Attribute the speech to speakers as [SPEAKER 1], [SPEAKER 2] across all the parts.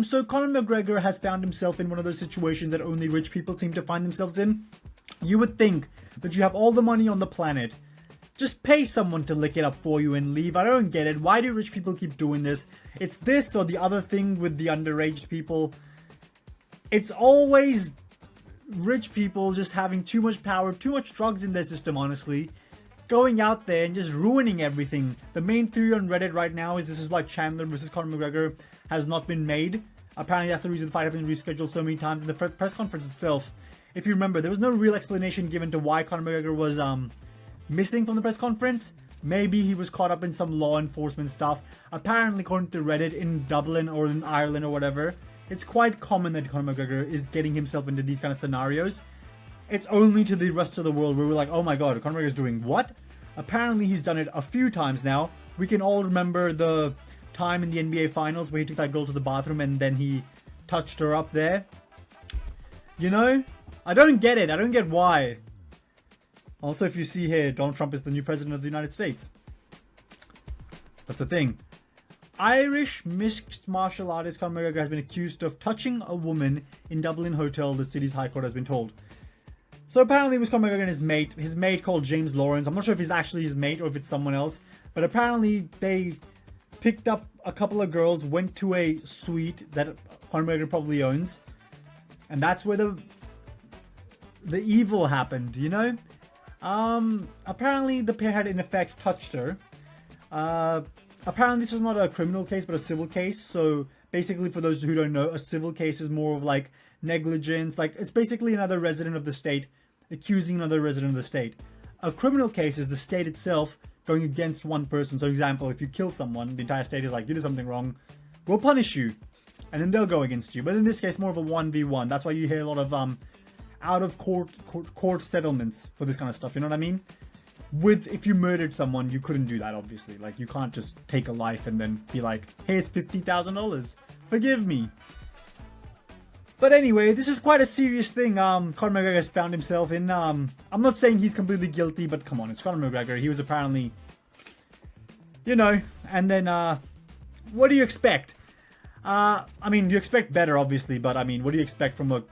[SPEAKER 1] So Conor McGregor has found himself in one of those situations that only rich people seem to find themselves in. You would think that you have all the money on the planet. Just pay someone to lick it up for you and leave. I don't get it. Why do rich people keep doing this? It's this or the other thing with the underage people. It's always rich people just having too much power, too much drugs in their system, honestly. Going out there and just ruining everything. The main theory on Reddit right now is this is why Chandler vs. Conor McGregor has not been made. Apparently that's the reason the fight has been rescheduled so many times. In the press conference itself, if you remember, there was no real explanation given to why Conor McGregor was missing from the press conference. Maybe he was caught up in some law enforcement stuff. Apparently, according to Reddit, in Dublin or in Ireland or whatever, it's quite common that Conor McGregor is getting himself into these kind of scenarios. It's only to the rest of the world where we're like, oh my god, Conor McGregor is doing what? Apparently he's done it a few times now. We can all remember the time in the NBA Finals where he took that girl to the bathroom and then he touched her up there. You know? I don't get it. I don't get why. Also, if you see here, Donald Trump is the new president of the United States. That's the thing. Irish mixed martial artist Conor McGregor has been accused of touching a woman in Dublin hotel, the city's high court has been told. So apparently it was Conor McGregor and his mate called James Lawrence. I'm not sure if he's actually his mate or if it's someone else. But apparently they picked up a couple of girls, went to a suite that Conor McGregor probably owns. And that's where the evil happened, you know? Apparently the pair had in effect touched her. Apparently this was not a criminal case but a civil case. So basically, for those who don't know, a civil case is more of like negligence. Like, it's basically another resident of the state accusing another resident of the state. A criminal case is the state itself going against one person. So, for example, if you kill someone, the entire state is like, you did something wrong, we'll punish you. And then they'll go against you. But in this case, more of a 1v1. That's why you hear a lot of out of court settlements for this kind of stuff. You know what I mean? If you murdered someone, you couldn't do that, obviously. Like, you can't just take a life and then be like, here's $50,000. Forgive me. But anyway, this is quite a serious thing Conor McGregor has found himself in. I'm not saying he's completely guilty, but come on, it's Conor McGregor. He was apparently, you know, and then, what do you expect? I mean, you expect better, obviously, but I mean, what do you expect from a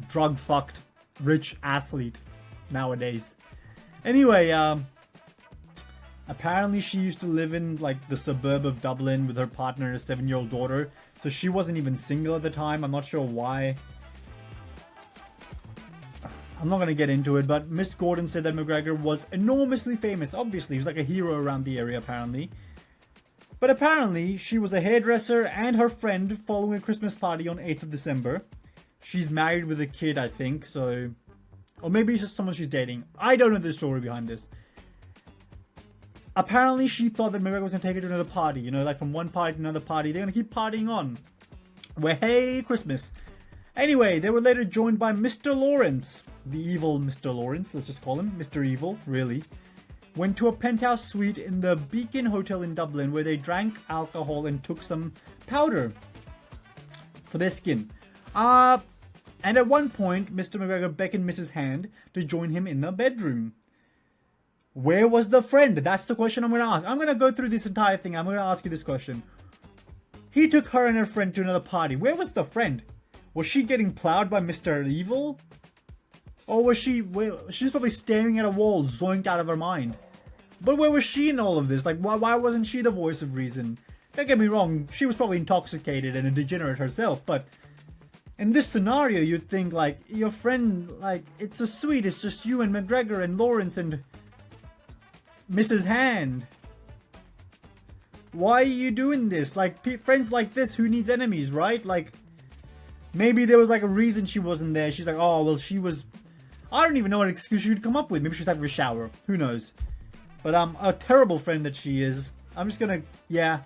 [SPEAKER 1] drug-fucked, rich athlete nowadays? Anyway, apparently she used to live in, like, the suburb of Dublin with her partner and a 7-year-old daughter. So she wasn't even single at the time. I'm not sure why. I'm not going to get into it, but Miss Gordon said that McGregor was enormously famous. Obviously, he was like a hero around the area, apparently. But apparently, she was a hairdresser and her friend following a Christmas party on 8th of December. She's married with a kid, I think, so... Or maybe it's just someone she's dating. I don't know the story behind this. Apparently, she thought that McGregor was going to take her to another party. You know, like from one party to another party. They're going to keep partying on. Where, hey, Christmas. Anyway, they were later joined by Mr. Lawrence. The evil Mr. Lawrence, let's just call him. Mr. Evil, really. Went to a penthouse suite in the Beacon Hotel in Dublin where they drank alcohol and took some powder for their skin. And at one point, Mr. McGregor beckoned Mrs. Hand to join him in the bedroom. Where was the friend? That's the question I'm going to ask. I'm going to go through this entire thing. I'm going to ask you this question. He took her and her friend to another party. Where was the friend? Was she getting plowed by Mr. Evil? Or was she was probably staring at a wall, zoinked out of her mind. But where was she in all of this? Like, why wasn't she the voice of reason? Don't get me wrong, she was probably intoxicated and a degenerate herself, but in this scenario, you'd think, like, your friend, like, it's a suite, it's just you and McGregor and Lawrence and Mrs. Hand. Why are you doing this? Like, friends like this, who needs enemies, right? Like, maybe there was, like, a reason she wasn't there. She's like, oh, well, she was... I don't even know what excuse she would come up with. Maybe she's having a shower. Who knows? But, a terrible friend that she is. I'm just gonna... Yeah.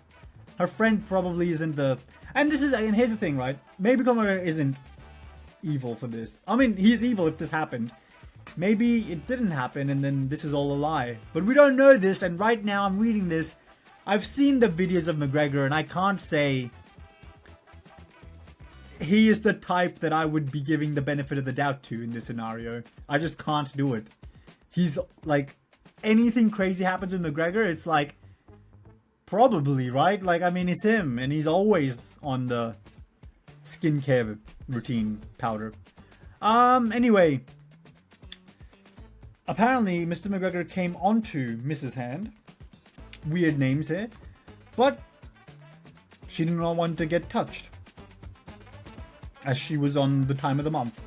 [SPEAKER 1] Her friend probably isn't the... And here's the thing, right? Maybe Conor isn't evil for this. I mean, he's evil if this happened. Maybe it didn't happen and then this is all a lie. But we don't know this, and right now I'm reading this. I've seen the videos of McGregor and I can't say he is the type that I would be giving the benefit of the doubt to in this scenario. I just can't do it. He's like, anything crazy happens with McGregor, it's like, Probably, right? Like, I mean, it's him, and he's always on the skincare routine powder. Anyway. Apparently, Mr. McGregor came onto Mrs. Hand. Weird names here. But she did not want to get touched, as she was on the time of the month.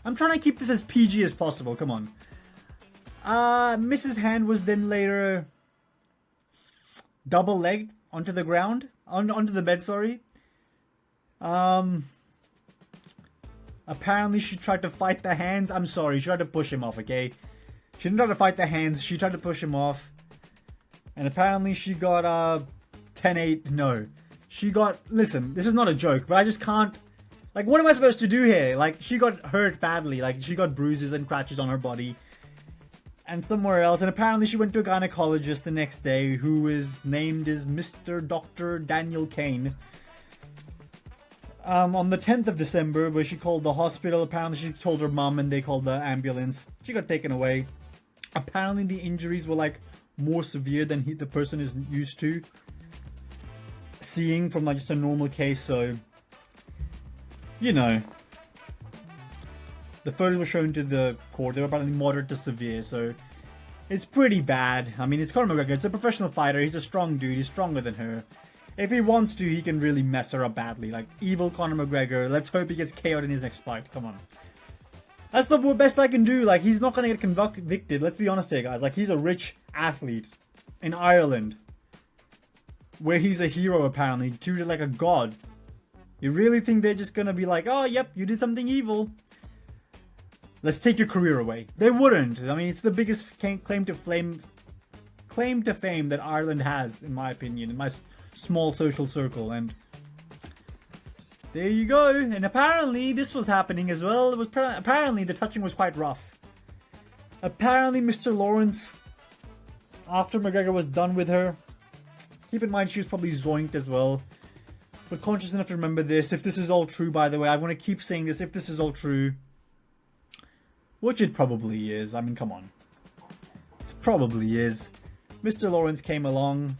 [SPEAKER 1] I'm trying to keep this as PG as possible, come on. Mrs. Hand was then later double-legged onto the ground, onto the bed, sorry. Apparently she tried to fight the hands. I'm sorry, she tried to push him off, okay? She didn't try to fight the hands, she tried to push him off. And apparently she got, 10-8, no. She got, listen, this is not a joke, but I just can't, like, what am I supposed to do here? Like, she got hurt badly, like, she got bruises and scratches on her body. And somewhere else, and apparently she went to a gynecologist the next day, who is named as Mr. Dr. Daniel Kane. On the 10th of December, where she called the hospital, apparently she told her mom and they called the ambulance. She got taken away. Apparently the injuries were like more severe than the person is used to seeing from like just a normal case, so you know. The photos were shown to the court. They were apparently moderate to severe, so it's pretty bad. I mean, it's Conor McGregor. It's a professional fighter. He's a strong dude. He's stronger than her. If he wants to, he can really mess her up badly. Like, evil Conor McGregor. Let's hope he gets KO'd in his next fight. Come on. That's the best I can do. Like, he's not going to get convicted. Let's be honest here, guys. Like, he's a rich athlete in Ireland, where he's a hero, apparently. Treated like a god. You really think they're just going to be like, oh, yep, you did something evil. Let's take your career away. They wouldn't. I mean, it's the biggest claim to fame that Ireland has, in my opinion, in my small social circle, and there you go. And apparently this was happening as well. It was apparently the touching was quite rough. Apparently Mr. Lawrence, after McGregor was done with her, keep in mind she was probably zoinked as well, but conscious enough to remember this. If this is all true, by the way, I want to keep saying this, if this is all true, which it probably is. I mean, come on, it probably is. Mr. Lawrence came along,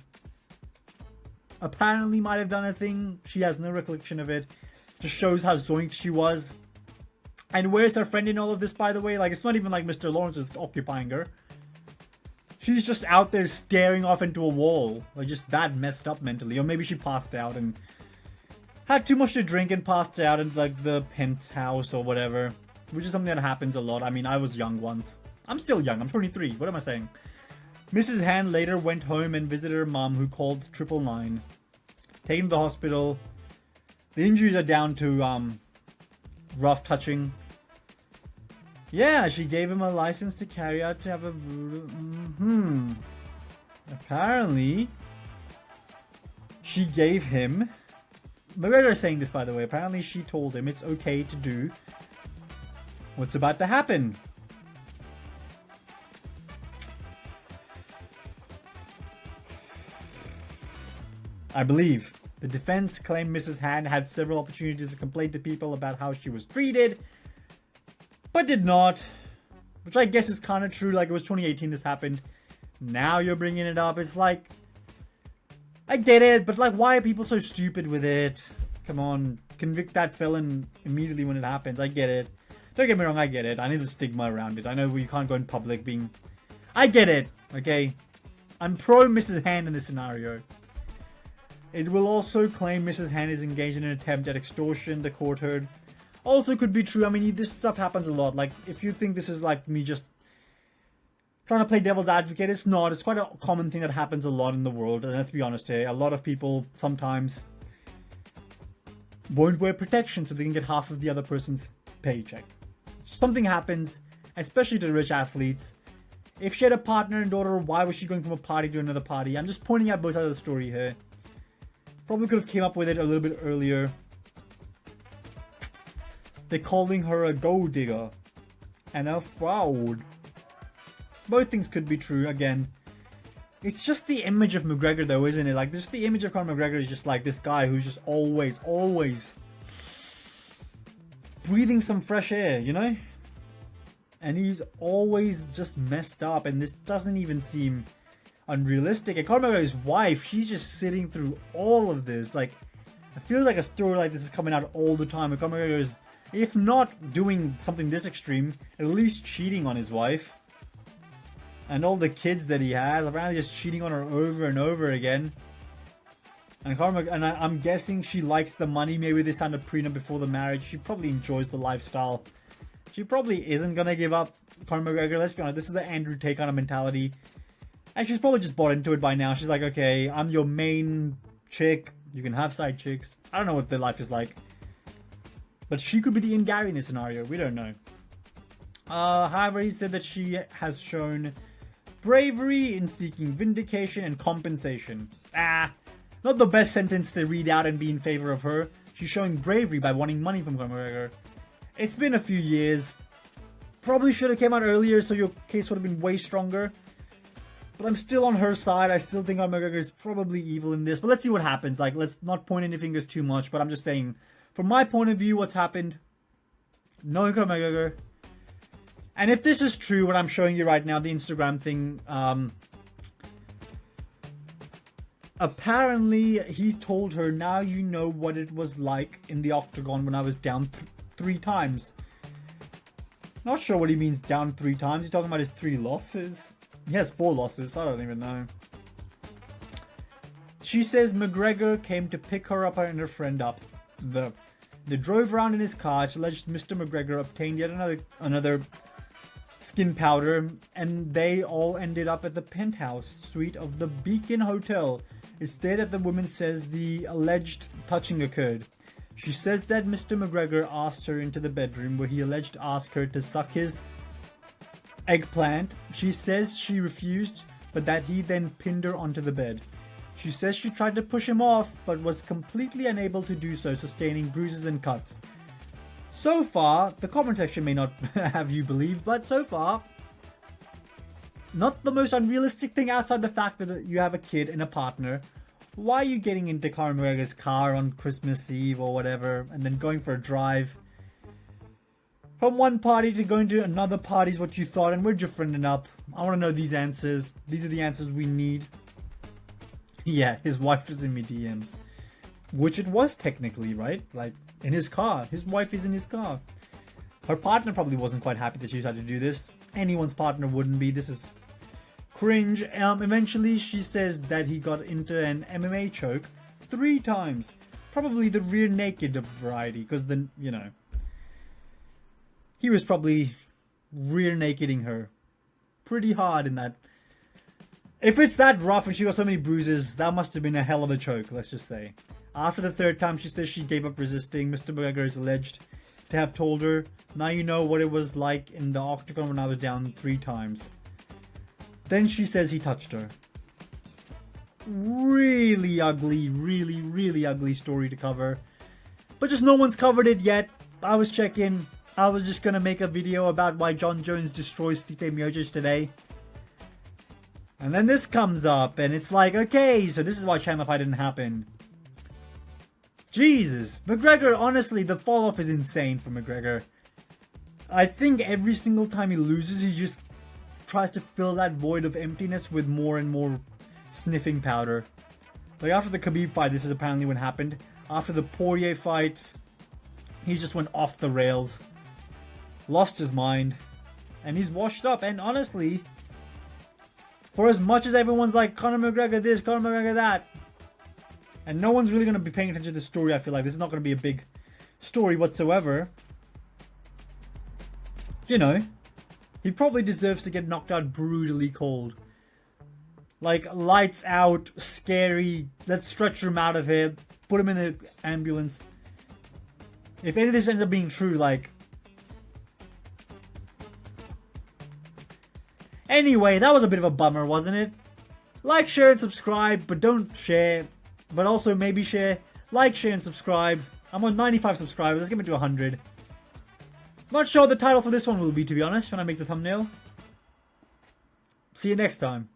[SPEAKER 1] apparently might have done a thing. She has no recollection of it. Just shows how zoinked she was. And where's her friend in all of this, by the way? Like, it's not even like Mr. Lawrence is occupying her. She's just out there staring off into a wall. Like, just that messed up mentally. Or maybe she passed out and had too much to drink and passed out in like the penthouse or whatever. Which is something that happens a lot. I mean, I was young once. I'm still young. I'm 23. What am I saying? Mrs. Hand later went home and visited her mom, who called 999. Taken to the hospital. The injuries are down to rough touching. Yeah, she gave him a license to carry out to have a... Apparently, she gave him... McGregor is saying this, by the way. Apparently, she told him it's okay to do what's about to happen. I believe the defense claimed Mrs. Hand had several opportunities to complain to people about how she was treated, but did not. Which I guess is kind of true. Like, it was 2018 this happened. Now you're bringing it up. It's like, I get it, but like, why are people so stupid with it? Come on, convict that felon immediately when it happens. I get it. Don't get me wrong, I get it. I need the stigma around it. I know you can't go in public being... I get it, okay? I'm pro Mrs. Hand in this scenario. It will also claim Mrs. Hand is engaged in an attempt at extortion, the court heard. Also could be true. I mean, this stuff happens a lot. Like, if you think this is like me just trying to play devil's advocate, it's not. It's quite a common thing that happens a lot in the world. And let's be honest here, a lot of people sometimes won't wear protection so they can get half of the other person's paycheck. Something happens, especially to rich athletes. If she had a partner and daughter, why was she going from a party to another party? I'm just pointing out both sides of the story here. Probably could have came up with it a little bit earlier. They're calling her a gold digger and a fraud. Both things could be true. Again, it's just the image of McGregor though, isn't it? Like, just the image of Conor McGregor is just like this guy who's just always breathing some fresh air, you know? And he's always just messed up, and this doesn't even seem... unrealistic. And Conor McGregor's wife, she's just sitting through all of this. Like, I feel like a story like this is coming out all the time. And Conor McGregor is, if not doing something this extreme, at least cheating on his wife. And all the kids that he has, apparently just cheating on her over and over again. And I'm guessing she likes the money. Maybe they signed a prenup before the marriage. She probably enjoys the lifestyle. She probably isn't going to give up Conor McGregor. Let's be honest, this is the Andrew Tate kind of mentality. And she's probably just bought into it by now. She's like, okay, I'm your main chick. You can have side chicks. I don't know what their life is like. But she could be the Ian Gary in this scenario. We don't know. However, he said that she has shown bravery in seeking vindication and compensation. Not the best sentence to read out and be in favor of her. She's showing bravery by wanting money from Conor McGregor. It's been a few years. Probably should have came out earlier so your case would have been way stronger. But I'm still on her side. I still think Conor McGregor is probably evil in this. But let's see what happens. Like, let's not point any fingers too much. But I'm just saying, from my point of view, what's happened, knowing Conor McGregor. And if this is true, what I'm showing you right now, the Instagram thing, apparently he told her, now you know what it was like in the octagon when I was down 3 times. Not sure what he means down 3 times. He's talking about his 3 losses. He has 4 losses. I don't even know. She says McGregor came to pick her up and her friend up. They drove around in his car. It's alleged Mr. McGregor obtained yet another skin powder, and they all ended up at the penthouse suite of the Beacon Hotel. It's there that the woman says the alleged touching occurred. She says that Mr. McGregor asked her into the bedroom where he alleged asked her to suck his eggplant. She says she refused, but that he then pinned her onto the bed. She says she tried to push him off, but was completely unable to do so, sustaining bruises and cuts. So far, the comment section may not have you believe, but so far, not the most unrealistic thing outside the fact that you have a kid and a partner. Why are you getting into Conor McGregor's car on Christmas Eve or whatever, and then going for a drive? From one party to going to another party is what you thought, and we're just friending up. I want to know these answers. These are the answers we need. Yeah, his wife is in me DMs. Which it was technically, right? Like, in his car. His wife is in his car. Her partner probably wasn't quite happy that she decided to do this. Anyone's partner wouldn't be. This is cringe. Eventually, she says that he got into an MMA choke 3 times. Probably the rear naked variety. Because then, you know, he was probably rear nakeding her pretty hard in that. If it's that rough and she got so many bruises, that must have been a hell of a choke, let's just say. After the 3rd time, she says she gave up resisting. Mr. McGregor is alleged to have told her, now you know what it was like in the octagon when I was down 3 times. Then she says he touched her. Really ugly, really ugly story to cover. But just no one's covered it yet. I was checking. I was just going to make a video about why John Jones destroys Stipe Miocic today. And then this comes up, and it's like, okay, so this is why Chandler fight didn't happen. Jesus. McGregor, honestly, the fall off is insane for McGregor. I think every single time he loses, he just tries to fill that void of emptiness with more and more sniffing powder. Like after the Khabib fight, this is apparently what happened. After the Poirier fight, he just went off the rails. Lost his mind. And he's washed up. And honestly, for as much as everyone's like, Conor McGregor this, Conor McGregor that, and no one's really going to be paying attention to the story, I feel like. This is not going to be a big story whatsoever. You know, he probably deserves to get knocked out brutally cold. Like, lights out, scary, let's stretch him out of here, put him in the ambulance. If any of this ends up being true, like... Anyway, that was a bit of a bummer, wasn't it? Like, share, and subscribe, but don't share. But also maybe share. Like, share, and subscribe. I'm on 95 subscribers. Let's get me to 100. Not sure what the title for this one will be, to be honest, when I make the thumbnail. See you next time.